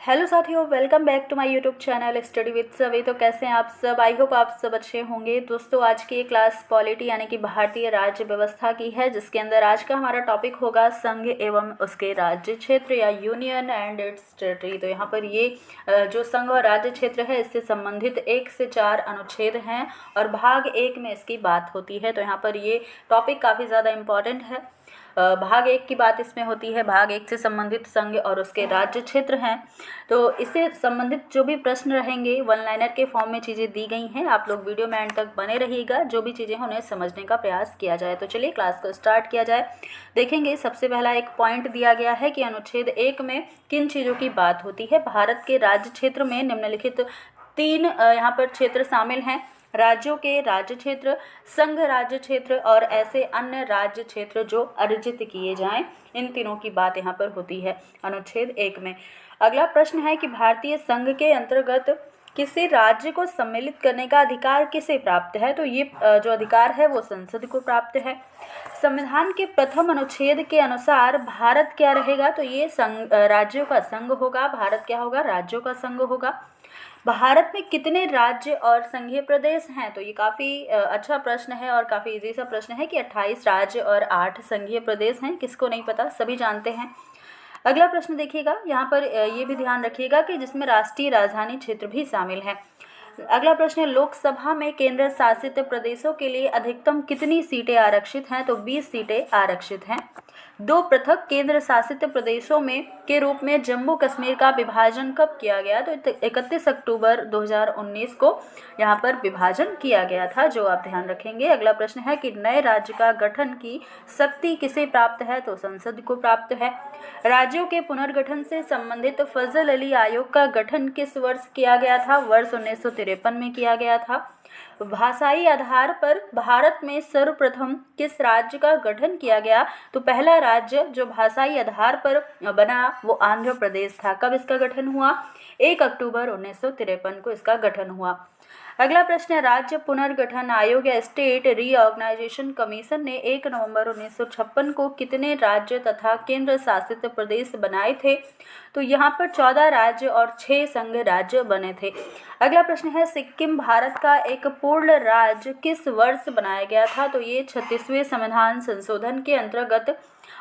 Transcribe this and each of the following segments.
Hello साथियों, welcome back to my YouTube channel study with सभी। तो कैसे हैं आप सब? आई होप आप सब अच्छे होंगे। दोस्तों, आज की ये क्लास पॉलिटी यानी कि भारतीय राज्य व्यवस्था की है, जिसके अंदर आज का हमारा टॉपिक होगा संघ एवं उसके राज्य क्षेत्र या यूनियन एंड इट्स टेरिटरी। तो यहाँ पर ये जो संघ और राज्य क्षेत्र है, इससे संबंधित 1 से 4 अनुच्छेद हैं और भाग 1 में इसकी बात होती है। तो यहाँ पर ये टॉपिक काफ़ी ज़्यादा इम्पॉर्टेंट है। भाग 1 की बात इसमें होती है। भाग 1 से संबंधित संघ और उसके राज्य क्षेत्र हैं। तो इससे संबंधित जो भी प्रश्न रहेंगे, वन लाइनर के फॉर्म में चीज़ें दी गई हैं। आप लोग वीडियो में एंड तक बने रहिएगा, जो भी चीज़ें हैं उन्हें समझने का प्रयास किया जाए। तो चलिए क्लास को स्टार्ट किया जाए। देखेंगे, सबसे पहला एक पॉइंट दिया गया है कि अनुच्छेद 1 में किन चीज़ों की बात होती है। भारत के राज्य क्षेत्र में निम्नलिखित 3 यहाँ पर क्षेत्र शामिल हैं: राज्यों के राज्य क्षेत्र, संघ राज्य क्षेत्र और ऐसे अन्य राज्य क्षेत्र जो अर्जित किए जाएं। इन तीनों की बात यहाँ पर होती है अनुच्छेद 1 में। अगला प्रश्न है कि भारतीय संघ के अंतर्गत किसी राज्य को सम्मिलित करने का अधिकार किसे प्राप्त है। तो ये जो अधिकार है वो संसद को प्राप्त है। संविधान के प्रथम अनुच्छेद के अनुसार भारत क्या रहेगा? तो ये राज्यों का संघ होगा। भारत क्या होगा? राज्यों का संघ होगा। भारत में कितने राज्य और संघीय प्रदेश हैं? तो ये काफ़ी अच्छा प्रश्न है और काफ़ी इजी सा प्रश्न है कि 28 राज्य और 8 संघीय प्रदेश हैं। किसको नहीं पता, सभी जानते हैं। अगला प्रश्न देखिएगा, यहाँ पर ये भी ध्यान रखिएगा कि जिसमें राष्ट्रीय राजधानी क्षेत्र भी शामिल है। अगला प्रश्न है, लोकसभा में केंद्र शासित प्रदेशों के लिए अधिकतम कितनी सीटें आरक्षित हैं? तो 20 सीटें आरक्षित हैं। 2 पृथक केंद्र शासित प्रदेशों में के रूप में जम्मू कश्मीर का विभाजन कब किया गया? तो 31 अक्टूबर 2019 को यहाँ पर विभाजन किया गया था, जो आप ध्यान रखेंगे। अगला प्रश्न है कि नए राज्य का गठन की शक्ति किसे प्राप्त है? तो संसद को प्राप्त है। राज्यों के पुनर्गठन से संबंधित फजल अली आयोग का गठन किस वर्ष किया गया था? वर्ष 1953 में किया गया था। भाषाई आधार पर भारत में सर्वप्रथम किस राज्य का गठन किया गया? तो पहला राज्य जो भाषाई आधार पर बना वो आंध्र प्रदेश था। कब इसका गठन हुआ? 1 अक्टूबर 1953 को इसका गठन हुआ। अगला प्रश्न है, राज्य पुनर्गठन आयोग या स्टेट रीऑर्गेनाइजेशन कमीशन ने 1 नवंबर 1956 को कितने राज्य तथा केंद्र शासित प्रदेश बनाए थे? तो यहाँ पर 14 राज्य और 6 संघ राज्य बने थे। अगला प्रश्न है, सिक्किम भारत का एक पूर्ण राज्य किस वर्ष बनाया गया था? तो ये 36वें संविधान संशोधन के अंतर्गत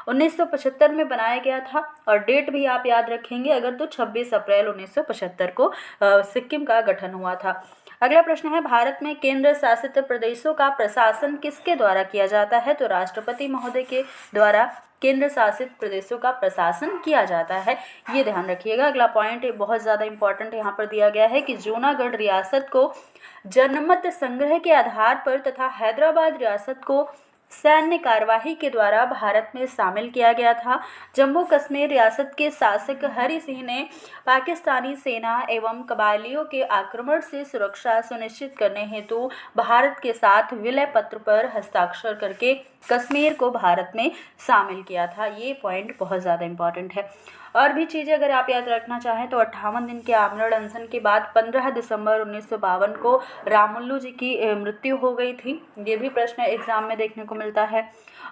1975 में बनाया गया था और डेट भी आप याद रखेंगे अगर, तो 26 अप्रैल 1975 को सिक्किम का गठन हुआ था। अगला प्रश्न है, भारत में केंद्र शासित प्रदेशों का प्रशासन किसके द्वारा किया जाता है? तो राष्ट्रपति महोदय के द्वारा केंद्र शासित प्रदेशों का प्रशासन किया जाता है। ये ध्यान रखिएगा। अगला पॉइंट बहुत ज़्यादा इंपॉर्टेंट यहाँ पर दिया गया है कि जूनागढ़ रियासत को जनमत संग्रह के आधार पर तथा हैदराबाद रियासत को सैन्य कार्यवाही के द्वारा भारत में शामिल किया गया था। जम्मू कश्मीर रियासत के शासक हरि सिंह ने पाकिस्तानी सेना एवं कबायलियों के आक्रमण से सुरक्षा सुनिश्चित करने हेतु भारत के साथ विलय पत्र पर हस्ताक्षर करके कश्मीर को भारत में शामिल किया था। ये पॉइंट बहुत ज़्यादा इम्पॉर्टेंट है। और भी चीज़ें अगर आप याद रखना चाहें तो 58 दिन के आमरण अनशन के बाद 15 दिसंबर 1952 को रामल्लू जी की मृत्यु हो गई थी। ये भी प्रश्न एग्जाम में देखने को मिलता है।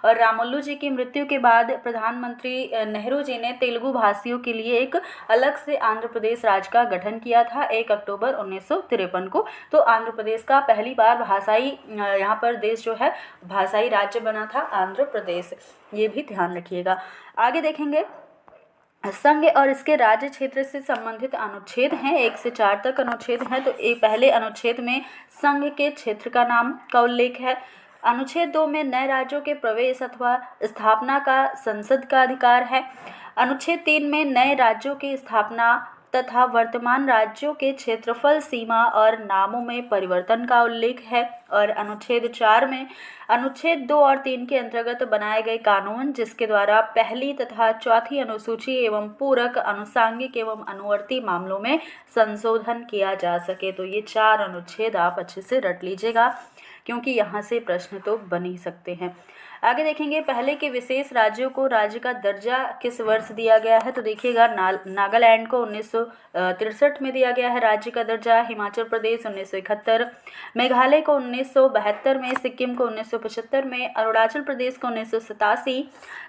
और रामल्लू जी की मृत्यु के बाद प्रधानमंत्री नेहरू जी ने तेलुगु भाषियों के लिए एक अलग से आंध्र प्रदेश राज्य का गठन किया था 1 अक्टूबर 1953 को। तो आंध्र प्रदेश का पहली बार भाषाई यहाँ पर देश जो है भाषाई राज्य बना था आंध्र प्रदेश। ये भी ध्यान रखिएगा। आगे देखेंगे, संघ और इसके राज्य क्षेत्र से संबंधित अनुच्छेद हैं। 1 से 4 तक अनुच्छेद हैं। तो एक पहले अनुच्छेद में संघ के क्षेत्र का नाम का उल्लेख है। अनुच्छेद 2 में नए राज्यों के प्रवेश अथवा स्थापना का संसद का अधिकार है। अनुच्छेद 3 में नए राज्यों की स्थापना तथा वर्तमान राज्यों के क्षेत्रफल, सीमा और नामों में परिवर्तन का उल्लेख है। और अनुच्छेद 4 में अनुच्छेद 2 और 3 के अंतर्गत बनाए गए कानून, जिसके द्वारा पहली तथा चौथी अनुसूची एवं पूरक, अनुसांगिक एवं अनुवर्ती मामलों में संशोधन किया जा सके। तो ये 4 अनुच्छेद आप अच्छे से रट लीजिएगा, क्योंकि यहाँ से प्रश्न तो बन ही सकते हैं। आगे देखेंगे पहले के विशेष राज्यों को राज्य का दर्जा किस वर्ष दिया गया है। तो देखिएगा नागालैंड को 1963 में दिया गया है राज्य का दर्जा, हिमाचल प्रदेश 1971, मेघालय को 1972 में, सिक्किम को 1975 में, अरुणाचल प्रदेश को 1987,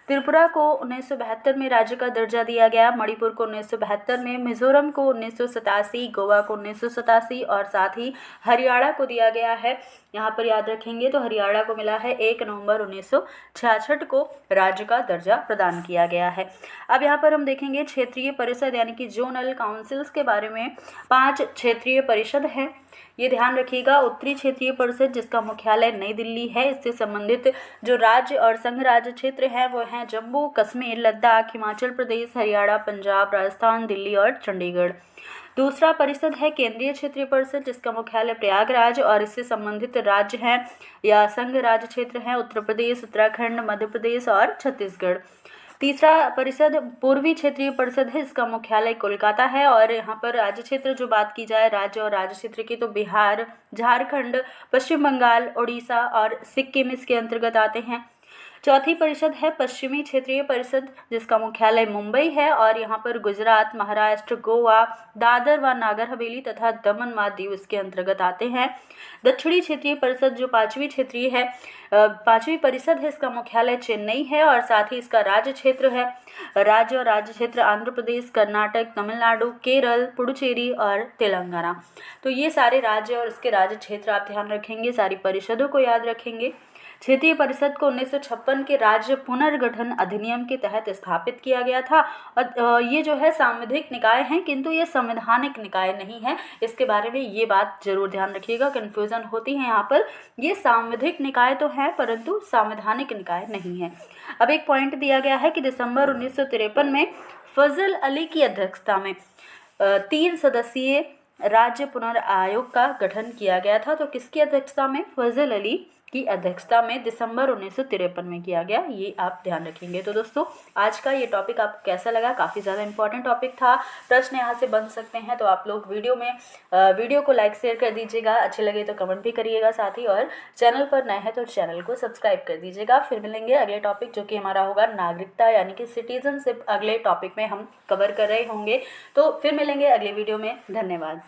त्रिपुरा को 1972 में राज्य का दर्जा दिया गया, मणिपुर को 1972 में, मिजोरम को 1987, गोवा को 1987 और साथ ही हरियाणा को दिया गया है। यहाँ पर याद रखेंगे तो हरियाणा को मिला है 1 नवंबर 1966 को राज्य का दर्जा प्रदान किया गया है। अब यहाँ पर हम देखेंगे क्षेत्रीय परिषद यानी कि जोनल काउंसिल्स के बारे में। 5 क्षेत्रीय परिषद हैं, ये ध्यान रखिएगा। उत्तरी क्षेत्रीय परिषद जिसका मुख्यालय नई दिल्ली है, इससे संबंधित जो राज्य और संघ राज्य क्षेत्र हैं वो हैं जम्मू कश्मीर, लद्दाख, हिमाचल प्रदेश, हरियाणा, पंजाब, राजस्थान, दिल्ली और चंडीगढ़। दूसरा परिषद है केंद्रीय क्षेत्रीय परिषद जिसका मुख्यालय प्रयागराज और इससे संबंधित राज्य हैं या संघ राज्य क्षेत्र हैं उत्तर प्रदेश, उत्तराखंड, मध्य प्रदेश और छत्तीसगढ़। तीसरा परिषद पूर्वी क्षेत्रीय परिषद है, इसका मुख्यालय कोलकाता है और यहाँ पर राज्य क्षेत्र जो बात की जाए राज्य और राज्य क्षेत्र की तो बिहार, झारखंड, पश्चिम बंगाल, उड़ीसा और सिक्किम इसके अंतर्गत आते हैं। चौथी परिषद है पश्चिमी क्षेत्रीय परिषद जिसका मुख्यालय मुंबई है और यहाँ पर गुजरात, महाराष्ट्र, गोवा, दादर व नागर हवेली तथा दमन व दीव इसके अंतर्गत आते हैं। दक्षिणी क्षेत्रीय परिषद जो पांचवी परिषद है, इसका मुख्यालय चेन्नई है और साथ ही इसका राज्य क्षेत्र है राज्य और राज्य क्षेत्र आंध्र प्रदेश, कर्नाटक, तमिलनाडु, केरल, पुडुचेरी और तेलंगाना। तो ये सारे राज्य और इसके राज्य क्षेत्र आप ध्यान रखेंगे, सारी परिषदों को याद रखेंगे। क्षेत्रीय परिषद को 1956 के राज्य पुनर्गठन अधिनियम के तहत स्थापित किया गया था और ये जो है सांविधिक निकाय हैं किंतु ये संवैधानिक निकाय नहीं है, इसके बारे में ये बात जरूर ध्यान रखिएगा, कन्फ्यूज़न होती है यहाँ पर। ये सांविधिक निकाय तो है परंतु संवैधानिक निकाय नहीं है। अब एक पॉइंट दिया गया है कि दिसंबर 1953 में फजल अली की अध्यक्षता में 3 सदस्यीय राज्य पुनर्आयोग का गठन किया गया था। तो किसकी अध्यक्षता में? फजल अली की अध्यक्षता में दिसंबर 1953 में किया गया, ये आप ध्यान रखेंगे। तो दोस्तों आज का ये टॉपिक आपको कैसा लगा? काफ़ी ज़्यादा इंपॉर्टेंट टॉपिक था, प्रश्न यहाँ से बन सकते हैं, तो आप लोग वीडियो को लाइक शेयर कर दीजिएगा, अच्छे लगे तो कमेंट भी करिएगा साथ ही, और चैनल पर नए हैं तो चैनल को सब्सक्राइब कर दीजिएगा। फिर मिलेंगे अगले टॉपिक जो कि हमारा होगा नागरिकता यानी कि सिटीजनशिप, अगले टॉपिक में हम कवर कर रहे होंगे। तो फिर मिलेंगे अगले वीडियो में, धन्यवाद।